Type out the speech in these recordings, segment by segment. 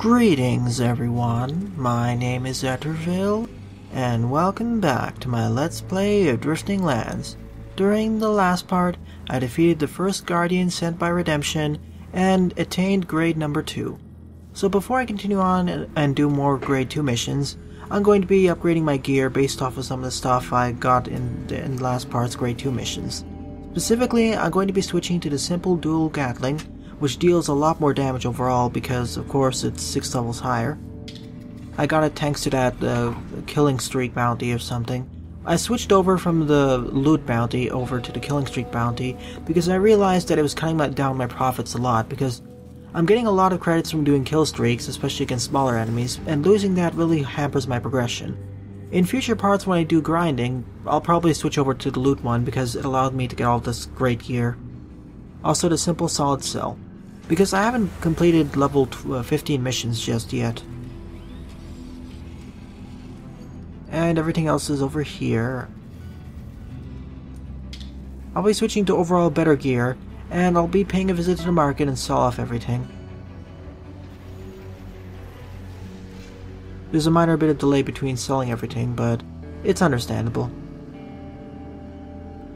Greetings everyone, my name is Etterville, and welcome back to my Let's Play of Drifting Lands. During the last part, I defeated the first Guardian sent by Redemption, and attained grade number 2. So before I continue on and do more grade 2 missions, I'm going to be upgrading my gear based off of some of the stuff I got in the last part's grade 2 missions. Specifically, I'm going to be switching to the simple dual Gatling, which deals a lot more damage overall because, of course, it's 6 levels higher. I got it thanks to that killing streak bounty or something. I switched over from the loot bounty over to the killing streak bounty because I realized that it was cutting down my profits a lot because I'm getting a lot of credits from doing kill streaks, especially against smaller enemies, and losing that really hampers my progression. In future parts when I do grinding, I'll probably switch over to the loot one because it allowed me to get all this great gear. Also the simple solid cell, because I haven't completed level 15 missions just yet. And everything else is over here. I'll be switching to overall better gear, and I'll be paying a visit to the market and sell off everything. There's a minor bit of delay between selling everything, but it's understandable.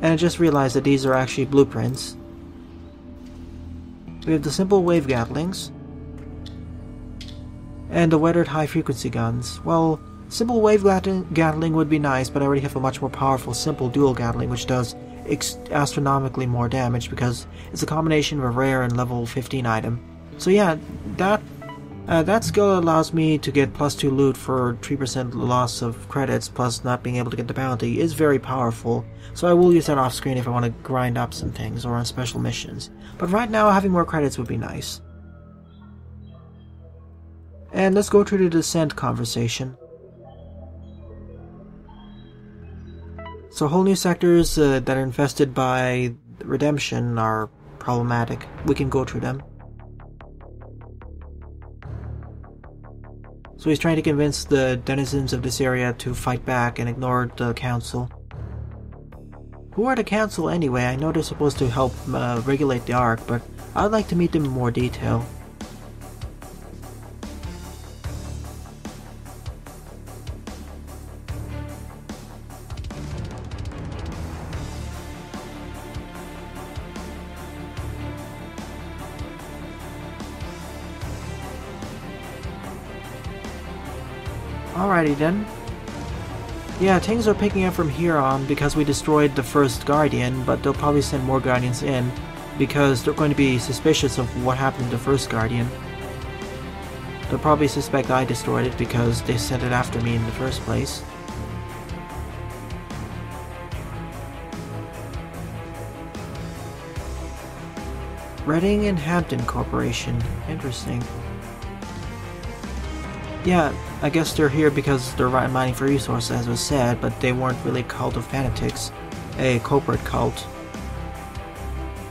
And I just realized that these are actually blueprints. We have the simple wave Gatlings and the weathered high-frequency guns. Well, simple wave Gatling would be nice, but I already have a much more powerful simple dual Gatling, which does astronomically more damage because it's a combination of a rare and level 15 item. So yeah, that skill allows me to get +2 loot for 3% loss of credits plus not being able to get the bounty is very powerful. So I will use that off screen if I want to grind up some things or on special missions. But right now having more credits would be nice. And let's go through the Dissent conversation. So whole new sectors that are infested by Redemption are problematic. We can go through them. So he's trying to convince the denizens of this area to fight back and ignore the council. Who are the council anyway? I know they're supposed to help regulate the Ark, but I'd like to meet them in more detail. Alrighty then. Yeah, things are picking up from here on because we destroyed the first Guardian, but they'll probably send more Guardians in because they're going to be suspicious of what happened to the first Guardian. They'll probably suspect I destroyed it because they sent it after me in the first place. Reading and Hampton Corporation. Interesting. Yeah, I guess they're here because they're mining for resources, as was said, but they weren't really a cult of fanatics, a corporate cult.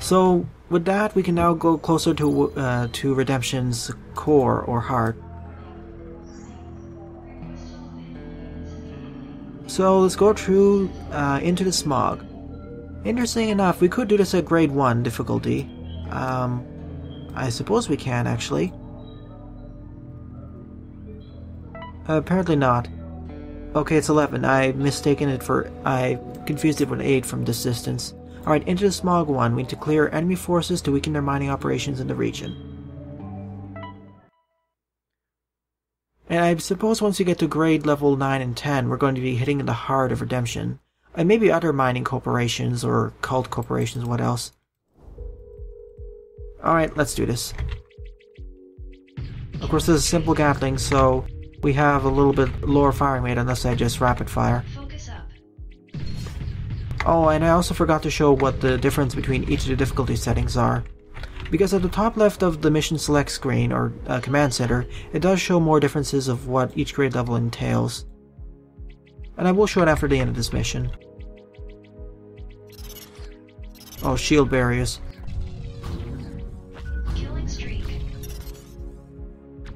So, with that, we can now go closer to Redemption's core or heart. So let's go through into the Smog. Interesting enough, we could do this at grade 1 difficulty. I suppose we can actually. Apparently not. Okay, it's 11. I confused it with 8 from this distance. Alright, into the Smog 1. We need to clear enemy forces to weaken their mining operations in the region. And I suppose once you get to grade level 9 and 10, we're going to be hitting the heart of Redemption. And maybe other mining corporations or cult corporations, what else? Alright, let's do this. Of course, this is a simple Gatling, so we have a little bit lower firing rate unless I just rapid fire. Focus up. Oh, and I also forgot to show what the difference between each of the difficulty settings are. Because at the top left of the mission select screen, or command center, it does show more differences of what each grade level entails. And I will show it after the end of this mission. Oh, shield barriers.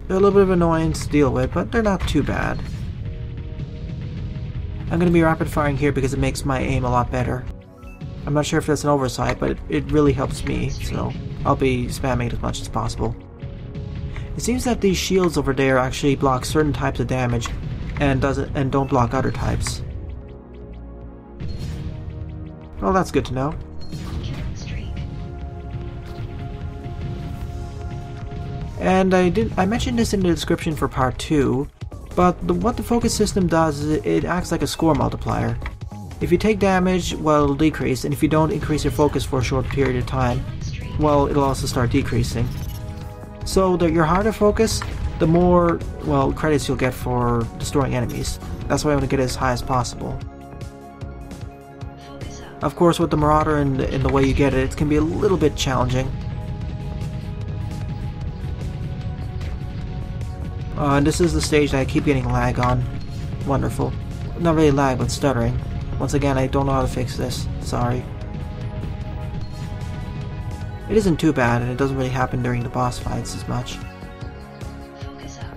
They're a little bit of annoyance to deal with, but they're not too bad. I'm going to be rapid firing here because it makes my aim a lot better. I'm not sure if that's an oversight, but it really helps me, so I'll be spamming it as much as possible. It seems that these shields over there actually block certain types of damage and don't block other types. Well, that's good to know. And I mentioned this in the description for part 2, but what the focus system does is it acts like a score multiplier. If you take damage, well, it'll decrease, and if you don't increase your focus for a short period of time, well, it'll also start decreasing. So your harder focus, the more, well, credits you'll get for destroying enemies. That's why I want to get it as high as possible. Of course, with the Marauder and the way you get it, it can be a little bit challenging. And this is the stage that I keep getting lag on. Wonderful. Not really lag, but stuttering. Once again, I don't know how to fix this. Sorry. It isn't too bad, and it doesn't really happen during the boss fights as much. Focus up.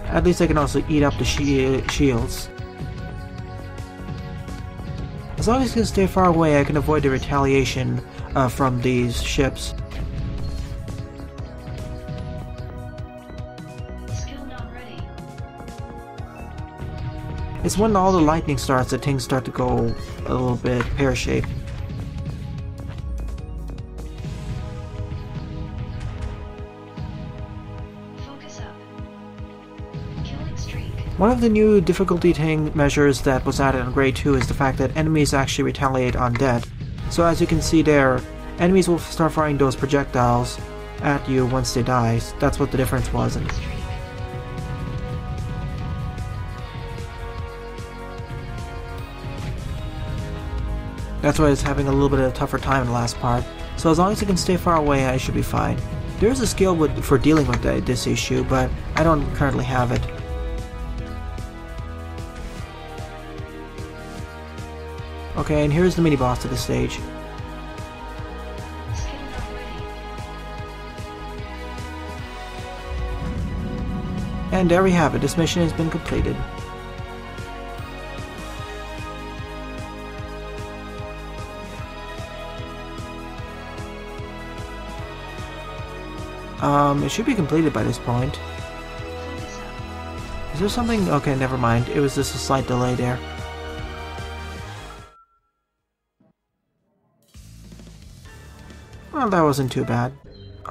At least I can also eat up the shields. As long as I can stay far away, I can avoid the retaliation from these ships. Skill not ready. It's when all the lightning starts that things start to go a little bit pear-shaped. Focus up. Killing streak. One of the new difficulty measures that was added on Grade 2 is the fact that enemies actually retaliate on death. So as you can see there, enemies will start firing those projectiles at you once they die. That's what the difference was. That's why it's having a little bit of a tougher time in the last part. So as long as I can stay far away, I should be fine. There is a skill for dealing with this issue, but I don't currently have it. Okay, and here's the mini-boss of the stage. Skill not ready. And there we have it, this mission has been completed. It should be completed by this point. Focus up. Is there something? Okay, never mind. It was just a slight delay there. Well, that wasn't too bad.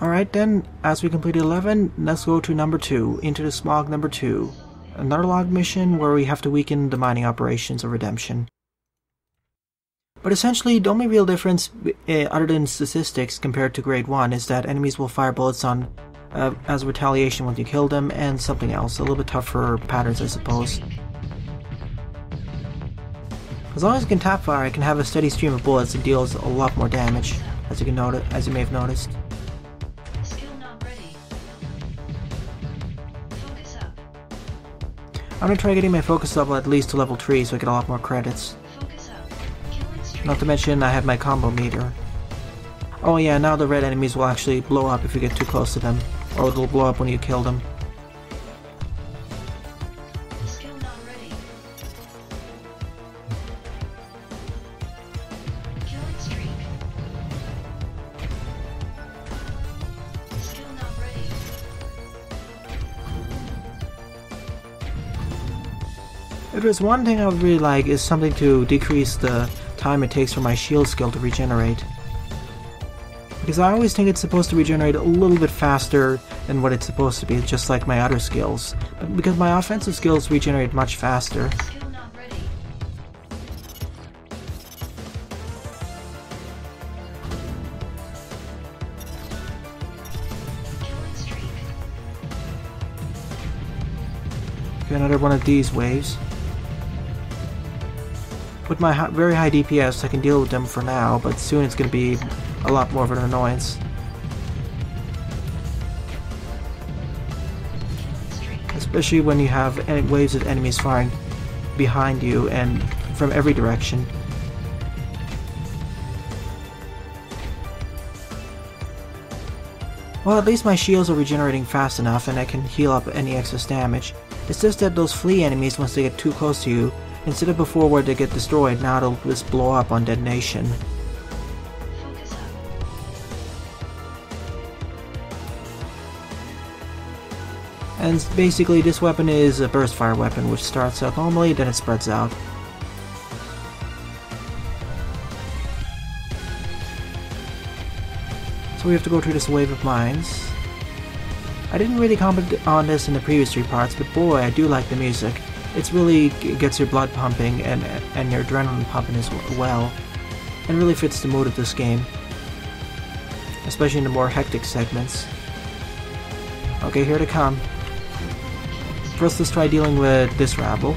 Alright then, as we completed 11, let's go to number 2, into the Smog number 2. Another log mission where we have to weaken the mining operations of Redemption. But essentially, the only real difference, other than statistics compared to Grade 1, is that enemies will fire bullets on as retaliation when you kill them, and something else, a little bit tougher patterns I suppose. As long as I can tap fire, I can have a steady stream of bullets that deals a lot more damage, as you may have noticed. Skill not ready. Focus up. I'm gonna try getting my focus level at least to level 3 so I get a lot more credits. Focus up. Killing streak. Not to mention I have my combo meter. Oh yeah, now the red enemies will actually blow up if you get too close to them, or they'll blow up when you kill them. Skill not ready. Killing streak. Skill not ready. If there's one thing I would really like is something to decrease the time it takes for my shield skill to regenerate. Because I always think it's supposed to regenerate a little bit faster than what it's supposed to be, just like my other skills. But because my offensive skills regenerate much faster. Skill not ready. Killing streak. Okay, another one of these waves. With my very high DPS, I can deal with them for now, but soon it's going to be a lot more of an annoyance. Especially when you have waves of enemies firing behind you and from every direction. Well, at least my shields are regenerating fast enough and I can heal up any excess damage. It's just that those flea enemies, once they get too close to you, instead of before where they get destroyed, now they'll just blow up on detonation. And basically this weapon is a burst fire weapon, which starts out normally, then it spreads out. So we have to go through this wave of mines. I didn't really comment on this in the previous 3 parts, but boy, I do like the music. It really gets your blood pumping and your adrenaline pumping as well. And really fits the mood of this game. Especially in the more hectic segments. Okay, here they come. First, let's try dealing with this rabble.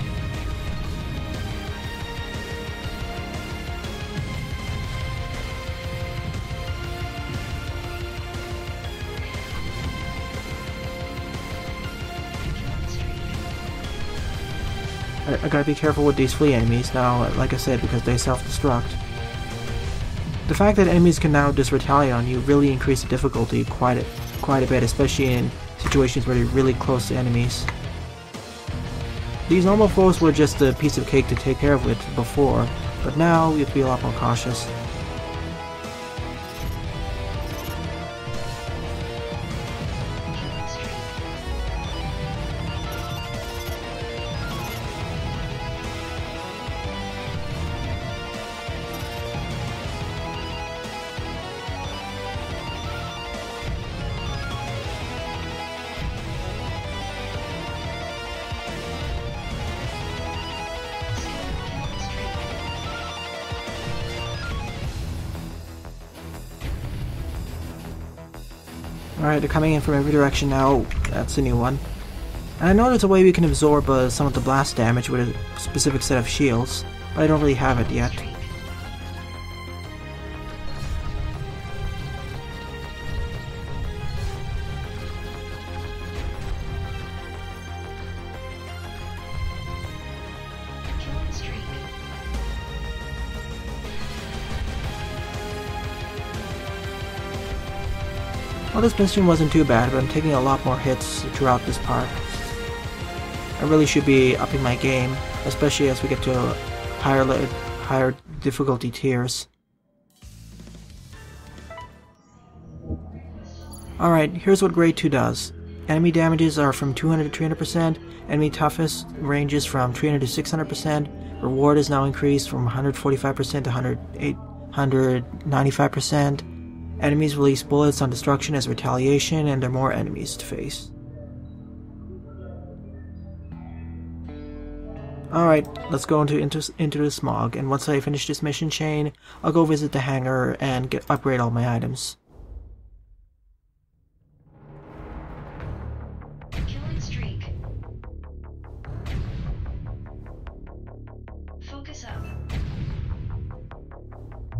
I gotta be careful with these flea enemies now, like I said, because they self-destruct. The fact that enemies can now just retaliate on you really increases the difficulty quite a bit, especially in situations where you're really close to enemies. These normal foes were just a piece of cake to take care of with before, but now we have to be a lot more cautious. Alright, they're coming in from every direction now. That's a new one. And I know there's a way we can absorb some of the blast damage with a specific set of shields, but I don't really have it yet. Well, this mission wasn't too bad, but I'm taking a lot more hits throughout this part. I really should be upping my game, especially as we get to higher difficulty tiers. Alright, here's what grade 2 does. Enemy damages are from 200 to 300%, enemy toughness ranges from 300 to 600%, reward is now increased from 145% to 195%, enemies release bullets on destruction as retaliation, and there are more enemies to face. Alright, let's go into the smog, and once I finish this mission chain, I'll go visit the hangar and upgrade all my items. Killing streak. Focus up.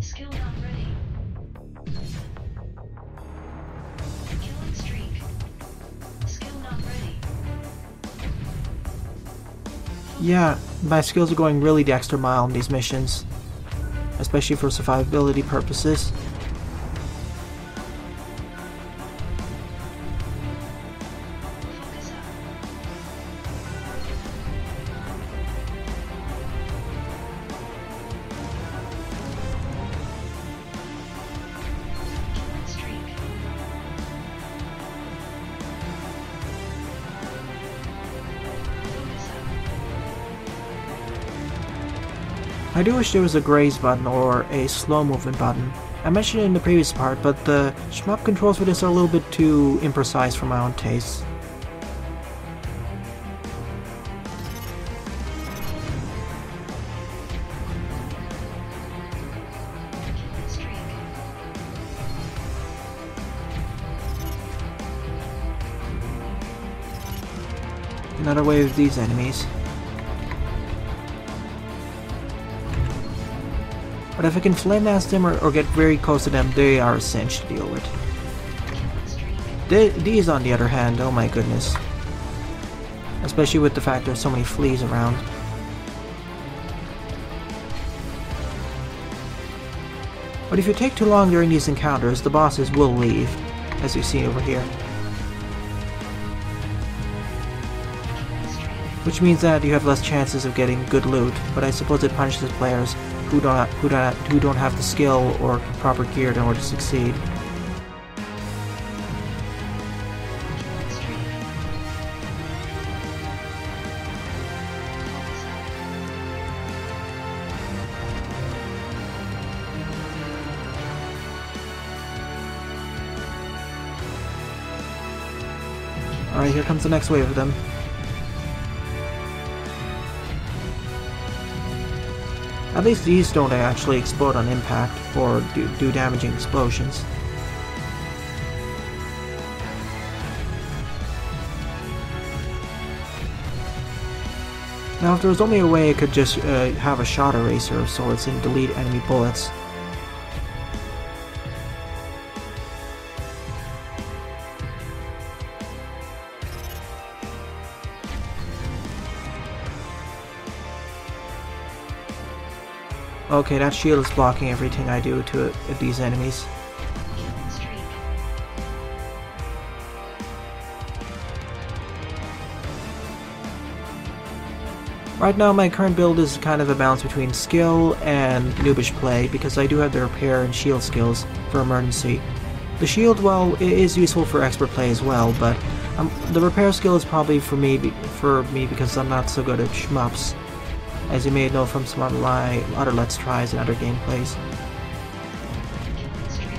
Skill not ready. Killing streak. Skill not ready. Yeah, my skills are going really the extra mile in these missions, especially for survivability purposes. Focus up. Killing streak. Focus up. I do wish there was a graze button or a slow movement button. I mentioned it in the previous part, but the shmup controls for this are a little bit too imprecise for my own taste. Killing streak. Another wave of these enemies. But if I can flame mask them or get very close to them, they are a cinch to deal with. Killing streak. These, on the other hand, oh my goodness. Especially with the fact there's so many fleas around. But if you take too long during these encounters, the bosses will leave, as you see over here. Killing streak. Which means that you have less chances of getting good loot, but I suppose it punishes players who don't have the skill or proper gear in order to succeed. Killing streak. Alright, here comes the next wave of them. At least these don't actually explode on impact or do damaging explosions. Now if there was only a way I could just have a shot eraser of sorts and delete enemy bullets. Okay, that shield is blocking everything I do to these enemies. Killing streak. Right now my current build is kind of a balance between skill and noobish play because I do have the repair and shield skills for emergency. The shield, well, it is useful for expert play as well, but the repair skill is probably for me because I'm not so good at shmups, as you may know from some of my other Let's Tries and other gameplays. Killing streak.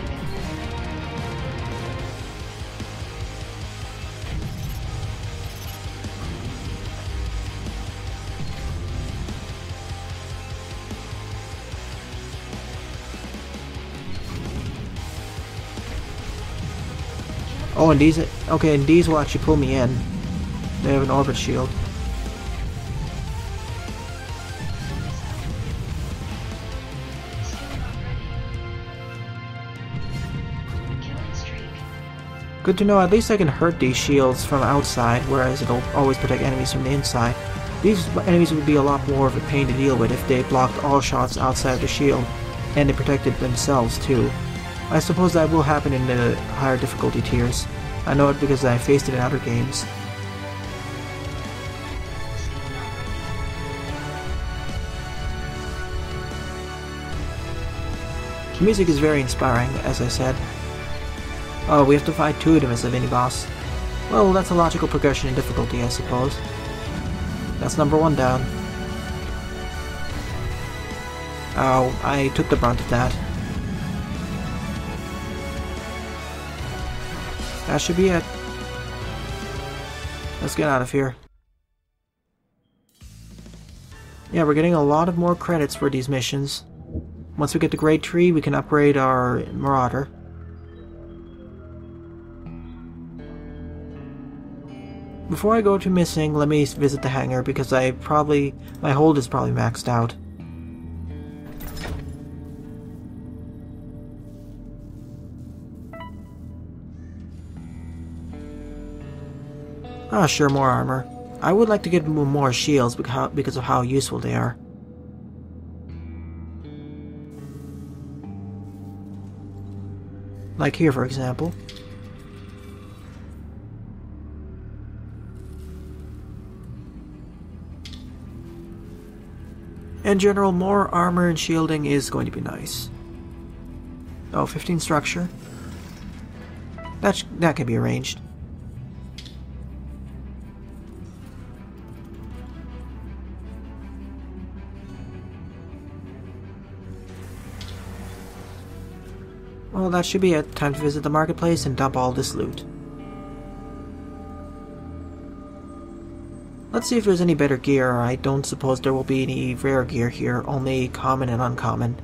Oh, and these, okay, and these will actually pull me in. They have an orbit shield. Skill not ready. Killing streak. Good to know, at least I can hurt these shields from outside, whereas it'll always protect enemies from the inside. These enemies would be a lot more of a pain to deal with if they blocked all shots outside of the shield, and they protected themselves too. I suppose that will happen in the higher difficulty tiers. I know it because I faced it in other games. Skill not ready. The music is very inspiring, as I said. Oh, we have to fight two of them as a mini-boss. Well, that's a logical progression in difficulty, I suppose. That's number one down. Oh, I took the brunt of that. That should be it. Let's get out of here. Yeah, we're getting a lot of more credits for these missions. Once we get the Great Tree, we can upgrade our Marauder. Before I go to missing, let me visit the hangar because my hold is probably maxed out. Ah, sure, more armor. I would like to get more shields because of how useful they are. Like here, for example. In general, more armor and shielding is going to be nice. Oh, 15 structure. That can be arranged. Well, that should be it. Time to visit the marketplace and dump all this loot. Let's see if there's any better gear. I don't suppose there will be any rare gear here, only common and uncommon.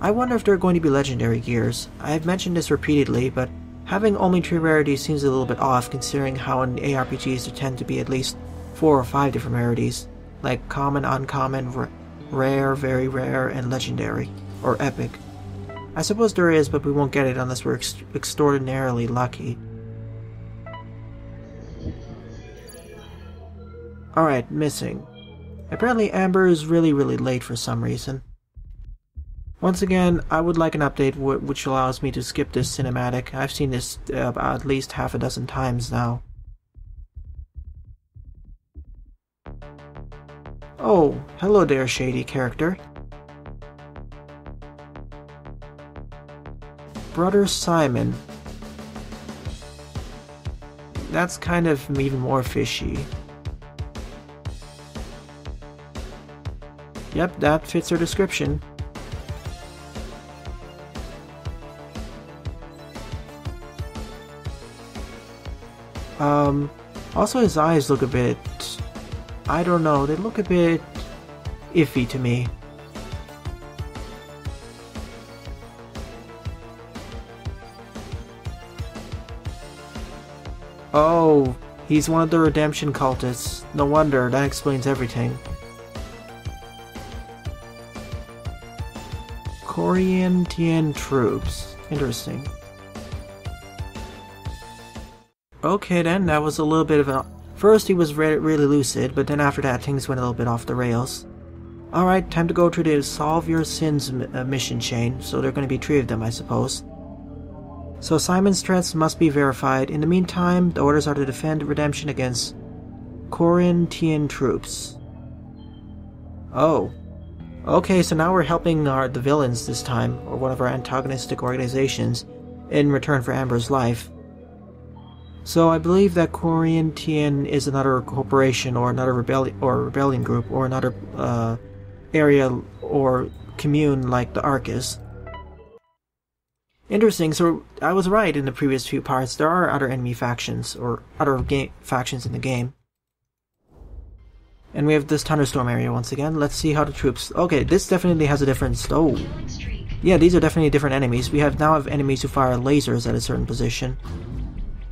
I wonder if there are going to be legendary gears. I've mentioned this repeatedly, but having only 3 rarities seems a little bit off considering how in ARPGs there tend to be at least 4 or 5 different rarities, like common, uncommon, rare, very rare, and legendary, or epic. I suppose there is, but we won't get it unless we're extraordinarily lucky. Alright, missing. Apparently Amber is really late for some reason. Once again, I would like an update which allows me to skip this cinematic. I've seen this at least half a dozen times now. Oh, hello there, shady character. Brother Simon. That's kind of even more fishy. Yep, that fits her description. Also, his eyes look a bit... I don't know, they look a bit iffy to me. Oh, he's one of the redemption cultists. No wonder, that explains everything. Correnthian troops. Interesting. Okay then, that was a little bit of a... First he was really lucid, but then after that things went a little bit off the rails. Alright, time to go to the Solve Your Sins mission chain, so there are going to be 3 of them, I suppose. So Simon's threats must be verified. In the meantime, the orders are to defend redemption against Correnthian troops. Oh. Okay, so now we're helping the villains this time, or one of our antagonistic organizations, in return for Amber's life. So I believe that Correnthian is another corporation, or another rebellion group, or another area or commune like the Ark is. Interesting, so I was right in the previous few parts. There are other enemy factions, or other factions in the game. And we have this thunderstorm area once again. Let's see how the troops... Okay, this definitely has a different... Oh. Yeah, these are definitely different enemies. We now have enemies who fire lasers at a certain position.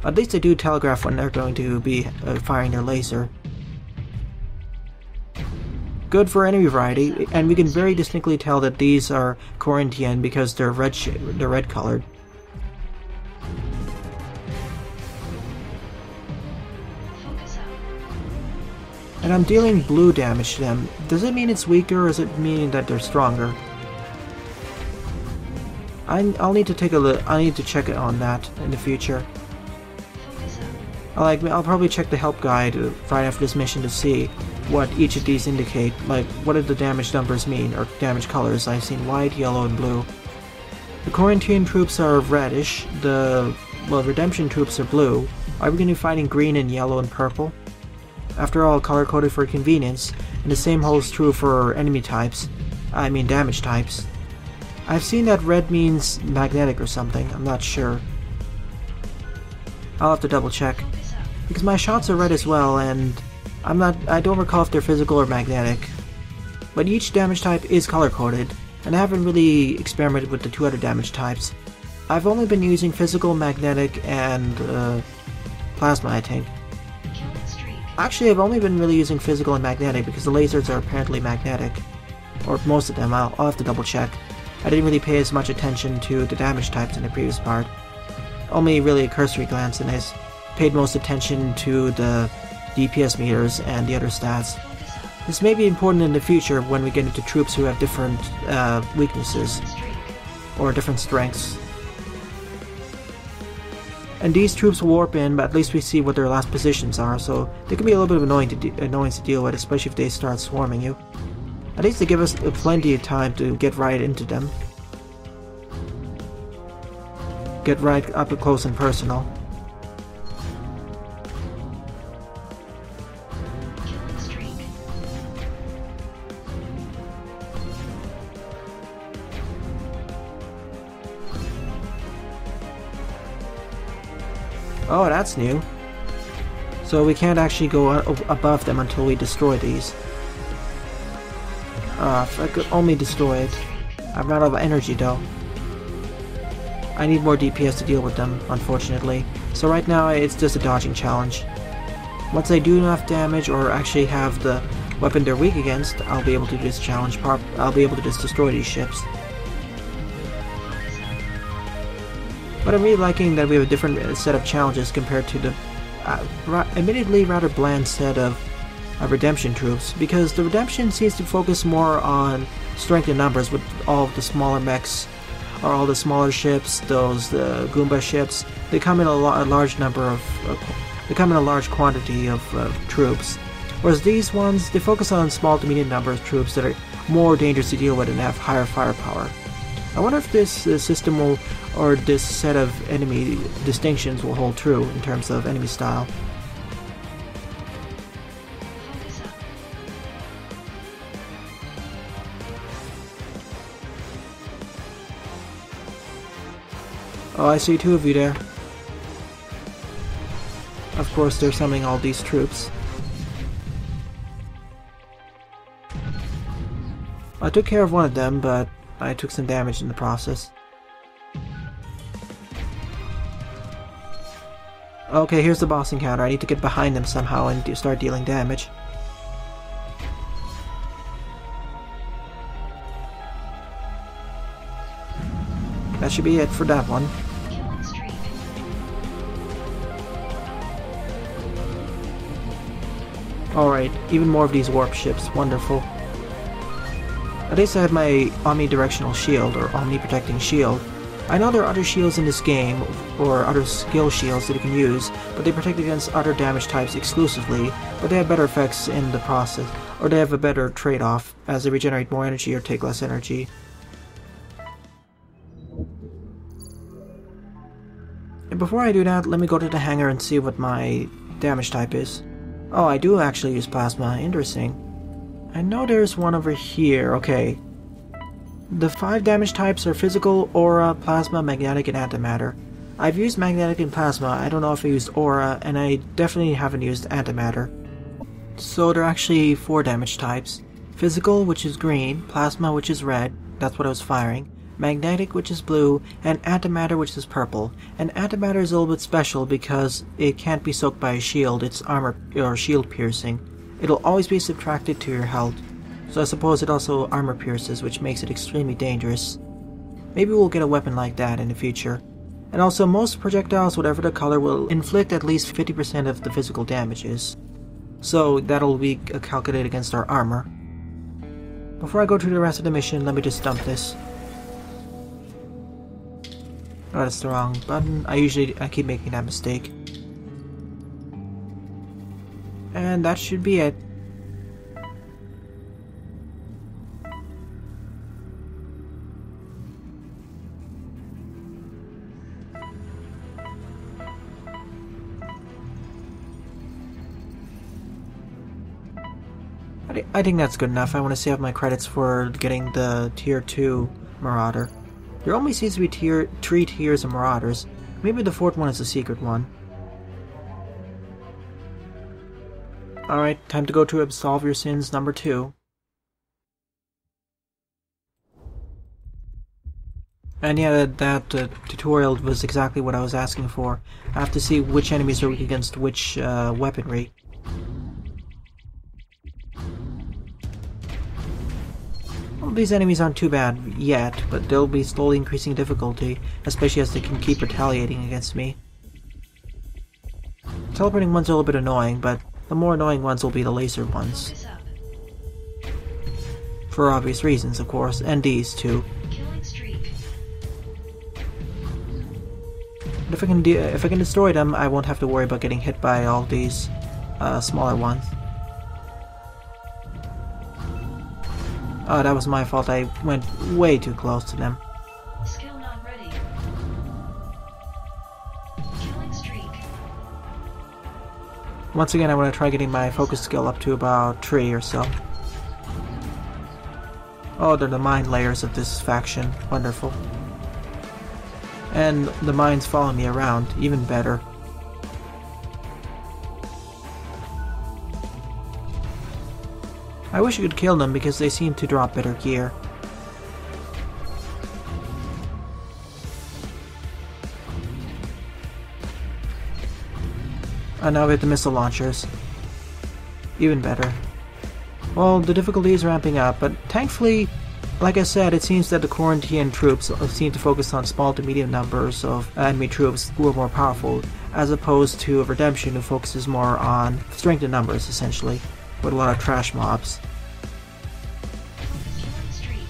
At least they do telegraph when they're going to be firing their laser. Good for enemy variety, and we can very distinctly tell that these are Correnthian because they're red colored. And I'm dealing blue damage to them. Does it mean it's weaker, or does it mean that they're stronger? I'll need to take a look. I need to check it on that in the future. I'll probably check the help guide right after this mission to see what each of these indicate. Like, what do the damage numbers mean, or damage colors? I've seen white, yellow, and blue. The Correnthian troops are reddish. The redemption troops are blue. Are we going to be fighting green and yellow and purple? After all, color-coded for convenience, and the same holds true for enemy types. I mean damage types. I've seen that red means magnetic or something. I'm not sure. I'll have to double check. Because my shots are red as well, and I don't recall if they're physical or magnetic. But each damage type is color-coded, and I haven't really experimented with the 2 other damage types. I've only been using physical, magnetic, and plasma, I think. Actually, I've only been really using physical and magnetic because the lasers are apparently magnetic. Or most of them, I'll have to double check. I didn't really pay as much attention to the damage types in the previous part. Only really a cursory glance, and I paid most attention to the DPS meters and the other stats. This may be important in the future when we get into troops who have different weaknesses, or different strengths. And these troops warp in, but at least we see what their last positions are, so they can be a little bit of annoyance to deal with, especially if they start swarming you. At least they give us plenty of time to get right into them. Get right up close and personal. Oh, that's new. So we can't actually go above them until we destroy these. If I could only destroy it. I'm out of energy though. I need more DPS to deal with them, unfortunately. So right now it's just a dodging challenge. Once I do enough damage, or actually have the weapon they're weak against, I'll be able to just I'll be able to just destroy these ships. But I'm really liking that we have a different set of challenges compared to the admittedly rather bland set of redemption troops, because the redemption seems to focus more on strength in numbers with all of the smaller mechs, or all the smaller ships, those Goomba ships. They come in a large number of they come in a large quantity of troops, whereas these ones, they focus on small to medium number of troops that are more dangerous to deal with and have higher firepower. I wonder if this system will, or this set of enemy distinctions will hold true in terms of enemy style. Oh, I see 2 of you there. Of course, they're summoning all these troops. I took care of one of them, but I took some damage in the process. Okay, here's the boss encounter. I need to get behind them somehow and start dealing damage. That should be it for that one. Killing streak. Alright, even more of these warp ships. Wonderful. At least I have my omnidirectional shield, or omni-protecting shield. I know there are other shields in this game, or other skill shields that you can use, but they protect against other damage types exclusively, but they have better effects in the process, or they have a better trade-off, as they regenerate more energy or take less energy. And before I do that, let me go to the hangar and see what my damage type is. Oh, I do actually use plasma. Interesting. I know there's one over here. Okay. The 5 damage types are physical, aura, plasma, magnetic, and antimatter. I've used magnetic and plasma. I don't know if I used aura, and I definitely haven't used antimatter. So there are actually 4 damage types. Physical, which is green, plasma, which is red, that's what I was firing, magnetic, which is blue, and antimatter, which is purple. And antimatter is a little bit special because it can't be soaked by a shield, it's armor or shield piercing. It'll always be subtracted to your health. So I suppose it also armor pierces, which makes it extremely dangerous. Maybe we'll get a weapon like that in the future. And also, most projectiles, whatever the color, will inflict at least 50% of the physical damages. So that'll be calculated against our armor. Before I go through the rest of the mission, let me just dump this. Oh, that's the wrong button. I keep making that mistake. And that should be it. I think that's good enough. I want to save my credits for getting the Tier 2 Marauder. There only seems to be 3 tiers of Marauders. Maybe the 4th one is a secret one. Alright, time to go to Absolve Your Sins number 2. And yeah, that tutorial was exactly what I was asking for. I have to see which enemies are weak against which weaponry. Well, these enemies aren't too bad yet, but they'll be slowly increasing difficulty, especially as they can keep retaliating against me. Teleporting ones are a little bit annoying, but the more annoying ones will be the laser ones. Focus up. For obvious reasons, of course, and these too. Killing streak. But if I can destroy them, I won't have to worry about getting hit by all these smaller ones. Oh, that was my fault. I went way too close to them. Skill not ready. Killing streak. Once again, I want to try getting my focus skill up to about 3 or so. Oh, they're the mind layers of this faction. Wonderful. And the mines follow me around. Even better. I wish I could kill them because they seem to drop better gear. And now we have the missile launchers. Even better. Well, the difficulty is ramping up, but thankfully, like I said, it seems that the Correnthian troops seem to focus on small to medium numbers of enemy troops who are more powerful, as opposed to Redemption, who focuses more on strength in numbers, essentially, with a lot of trash mobs. Killing streak.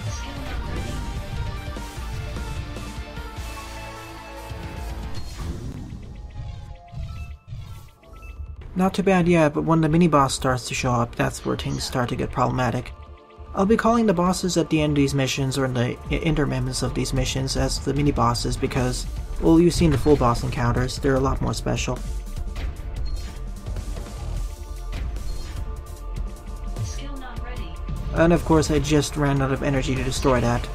Skill not ready. Not too bad yet, but when the mini-boss starts to show up, that's where things start to get problematic. I'll be calling the bosses at the end of these missions, or in the intermittents of these missions, as the mini-bosses because, well, you've seen the full boss encounters, they're a lot more special. Skill not ready. And of course I just ran out of energy to destroy that.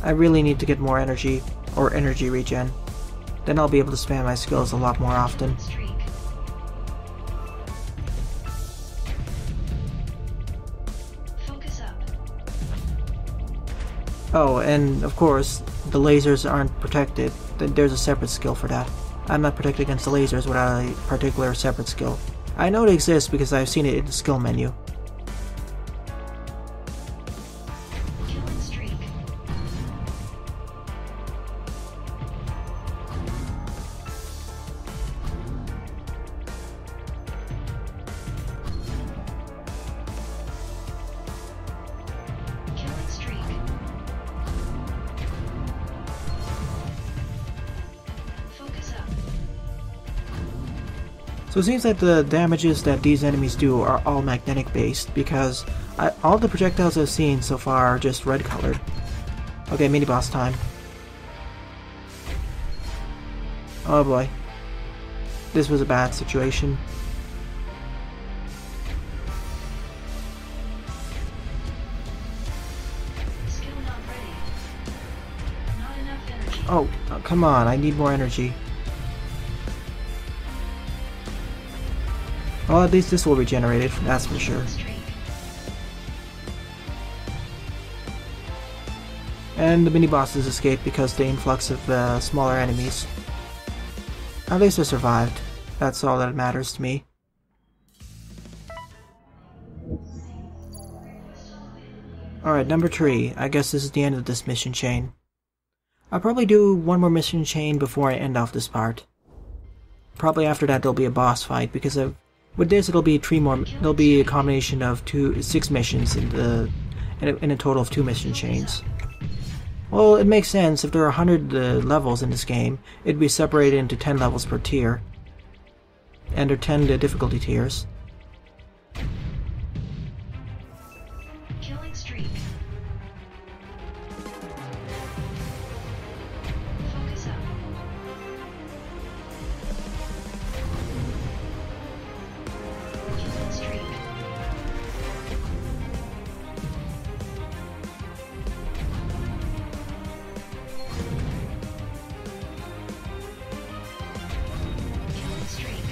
I really need to get more energy, or energy regen. Then I'll be able to spam my skills a lot more often. Streak. Focus up. Oh, and of course, the lasers aren't protected. There's a separate skill for that. I'm not protected against the lasers without a particular separate skill. I know it exists because I've seen it in the skill menu. Killing streak. Killing streak. Focus up. So it seems that the damages that these enemies do are all magnetic based because all the projectiles I've seen so far are just red colored. Okay, mini boss time. Oh boy. This was a bad situation. Skill not ready. Not enough energy. Oh, come on, I need more energy. Well, at least this will regenerate it, that's for sure. Streak. And the mini-bosses escaped because the influx of smaller enemies. At least I survived. That's all that matters to me. Alright, number 3. I guess this is the end of this mission chain. I'll probably do one more mission chain before I end off this part. Probably after that there'll be a boss fight because with this it'll be 3 more. There'll be a combination of 6 missions in a total of 2 mission chains. Well, it makes sense. If there are 100 levels in this game, it'd be separated into 10 levels per tier. And there are 10 difficulty tiers. Killing streak. Focus up. Killing streak. Killing streak.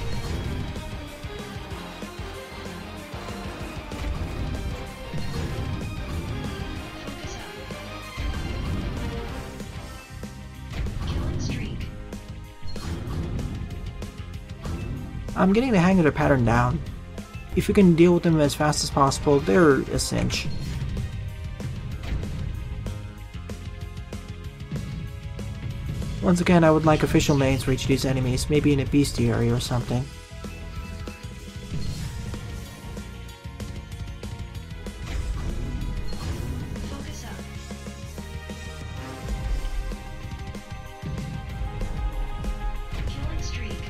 Focus up. Killing streak. I'm getting the hang of their pattern down. If you can deal with them as fast as possible, they're a cinch. Once again, I would like official names for each of these enemies, maybe in a bestiary or something. Focus up. Killing streak.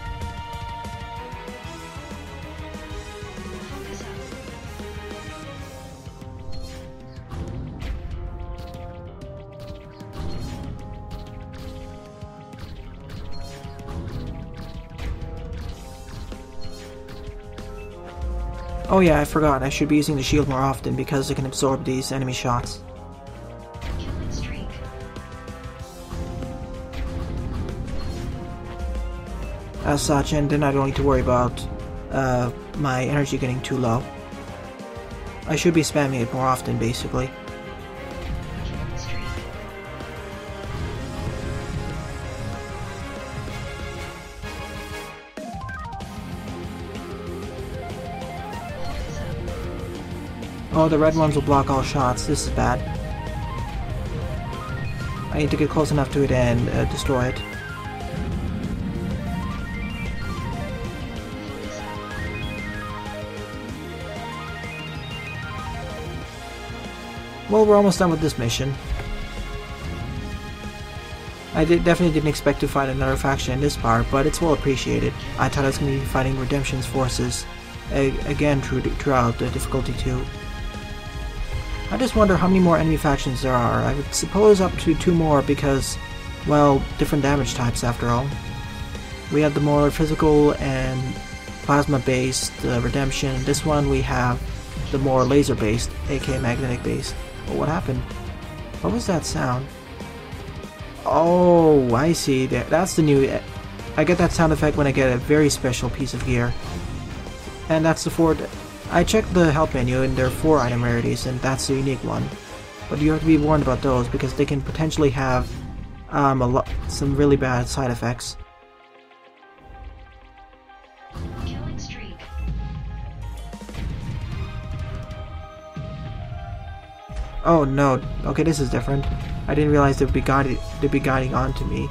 Killing streak. Focus up. Oh yeah, I forgot, I should be using the shield more often because it can absorb these enemy shots. Killing streak. As such, and then I don't need to worry about my energy getting too low. I should be spamming it more often, basically. Killing streak. Focus up. Oh, the red ones will block all shots. This is bad. I need to get close enough to it and destroy it. Well, we're almost done with this mission. I definitely didn't expect to fight another faction in this part, but it's well appreciated. I thought I was going to be fighting Redemption's forces again throughout the difficulty 2. I just wonder how many more enemy factions there are. I would suppose up to 2 more because, well, different damage types after all. We have the more physical and plasma-based Redemption. This one we have the more laser-based, aka magnetic-based. Oh, what happened? What was that sound? Oh, I see. That's the new... I get that sound effect when I get a very special piece of gear. And that's the 4... I checked the help menu and there are 4 item rarities, and that's the unique one. But you have to be warned about those because they can potentially have some really bad side effects. Killing streak. Oh no. Okay, this is different. I didn't realize they'd be guiding onto me.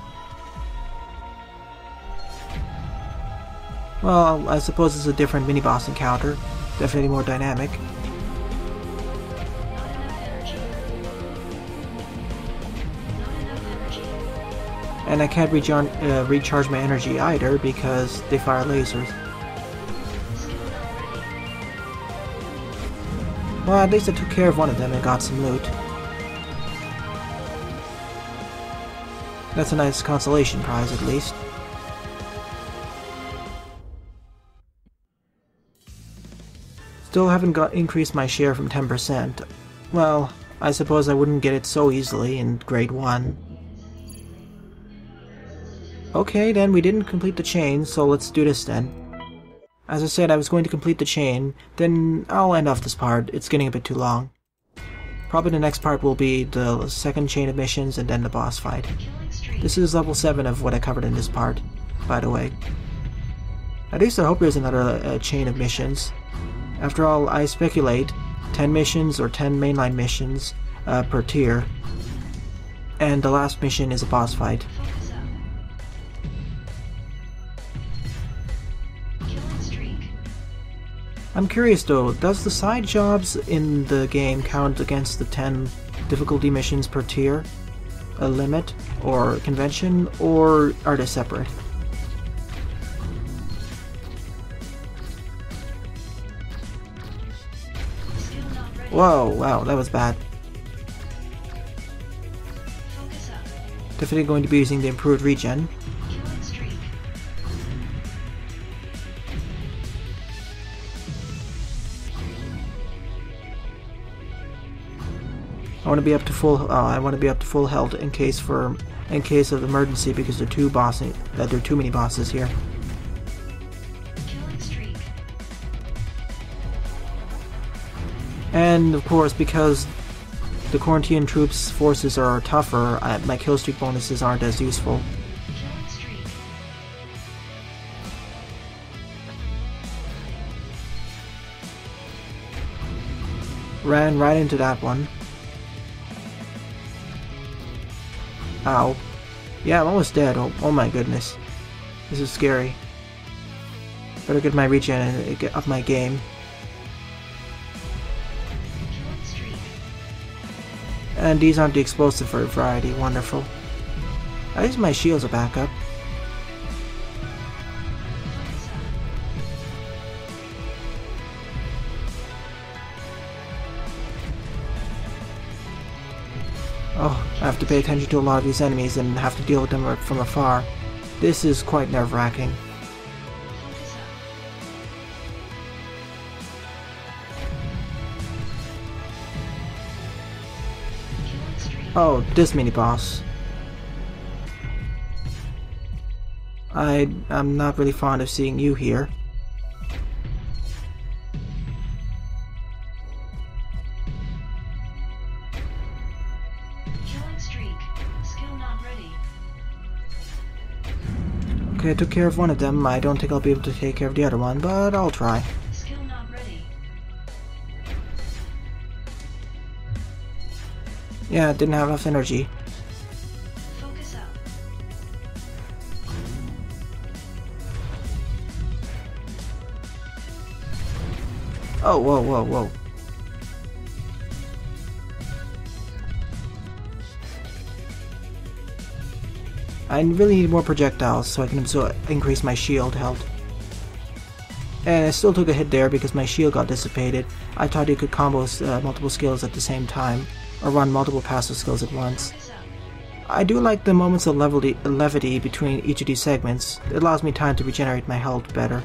Well, I suppose it's a different mini-boss encounter. Definitely more dynamic. Not enough energy. Not enough energy. And I can't recharge my energy either because they fire lasers. Skill not ready. Well, at least I took care of one of them and got some loot. That's a nice consolation prize, at least. Still haven't increased my share from 10%. Well, I suppose I wouldn't get it so easily in grade 1. Okay, then we didn't complete the chain, so let's do this then. As I said, I was going to complete the chain, then I'll end off this part. It's getting a bit too long. Probably the next part will be the second chain of missions and then the boss fight. Killing streak. This is level 7 of what I covered in this part, by the way. At least I hope there's another chain of missions. After all, I speculate 10 missions or 10 mainline missions per tier. And the last mission is a boss fight. Focus up. Killing streak. I'm curious though, does the side jobs in the game count against the 10 difficulty missions per tier? A limit or convention, or are they separate? Skill not ready. Whoa, wow, that was bad. Focus up. Definitely going to be using the improved regen. Killing streak. I want to be up to full. I want to be up to full health in case of emergency because there are too many bosses here. Killing streak. And of course, because the Correnthian troops' forces are tougher, my killstreak bonuses aren't as useful. Killing streak. Ran right into that one. Ow. Yeah, I'm almost dead. Oh my goodness. This is scary. Better get my regen and get up my game. Killing streak. And these aren't the explosive variety. Wonderful. At least my shields are back up. Focus up. Oh, I have to pay attention to a lot of these enemies and have to deal with them from afar. This is quite nerve-wracking. Focus up. Killing streak. Oh, this mini-boss. I'm not really fond of seeing you here. Killing streak. Skill not ready. Okay, I took care of one of them. I don't think I'll be able to take care of the other one, but I'll try. Skill not ready. Yeah, it didn't have enough energy. Focus up. Oh, whoa, whoa, whoa. I really need more projectiles so I can increase my shield health. And I still took a hit there because my shield got dissipated. I thought you could combo multiple skills at the same time, or run multiple passive skills at once. I do like the moments of levity between each of these segments. It allows me time to regenerate my health better.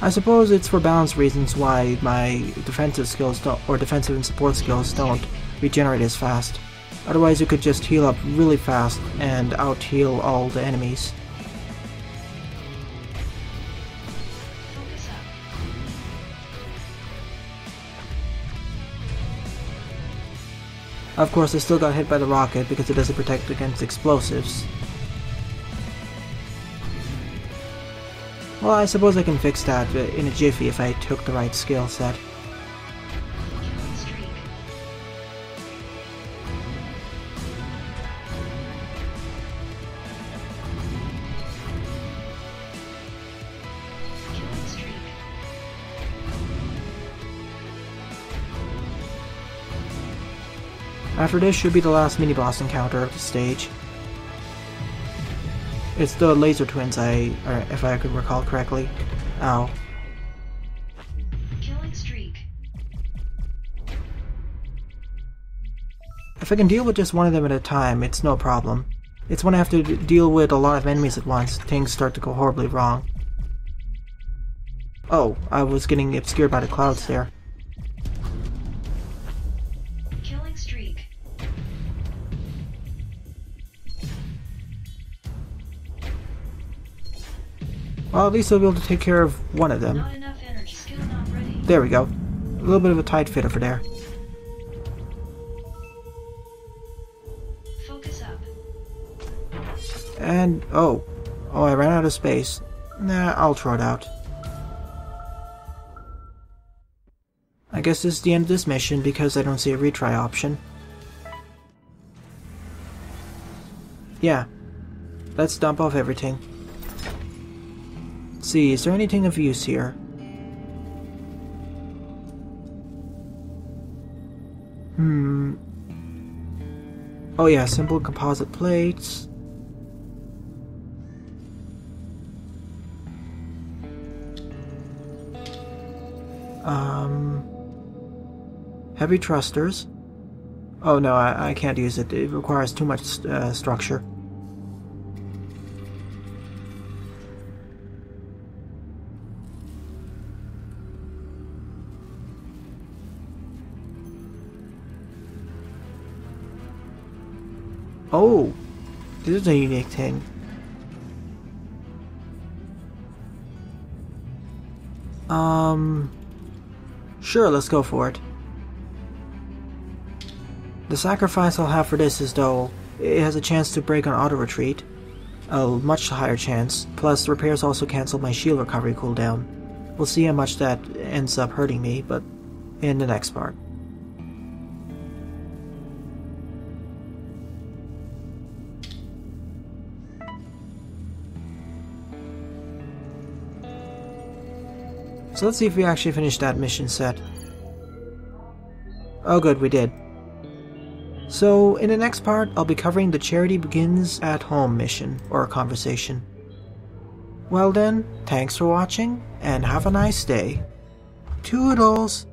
I suppose it's for balance reasons why my defensive skills or defensive and support skills don't regenerate as fast. Otherwise you could just heal up really fast and out-heal all the enemies. Of course I still got hit by the rocket because it doesn't protect against explosives. Well, I suppose I can fix that in a jiffy if I took the right skill set. After this should be the last mini-boss encounter of the stage. It's the laser twins, if I could recall correctly. Ow. Killing streak. If I can deal with just one of them at a time, it's no problem. It's when I have to deal with a lot of enemies at once, things start to go horribly wrong. Oh, I was getting obscured by the clouds there. Killing streak. Well, at least I'll be able to take care of one of them. Not enough energy. Skill not ready. There we go. A little bit of a tight fit over there. Focus up. And, oh, I ran out of space. Nah, I'll throw it out. I guess this is the end of this mission because I don't see a retry option. Yeah, let's dump off everything. Let's see, is there anything of use here? Oh yeah, simple composite plates. Heavy thrusters. Oh no, I can't use it. It requires too much structure. Oh, this is a unique thing. Sure, let's go for it. The sacrifice I'll have for this is, though, it has a chance to break on auto-retreat. A much higher chance, plus repairs also cancel my shield recovery cooldown. We'll see how much that ends up hurting me, but in the next part. So let's see if we actually finished that mission set. Oh good, we did. So in the next part, I'll be covering the Charity Begins at Home mission, or conversation. Well then, thanks for watching, and have a nice day. Toodles!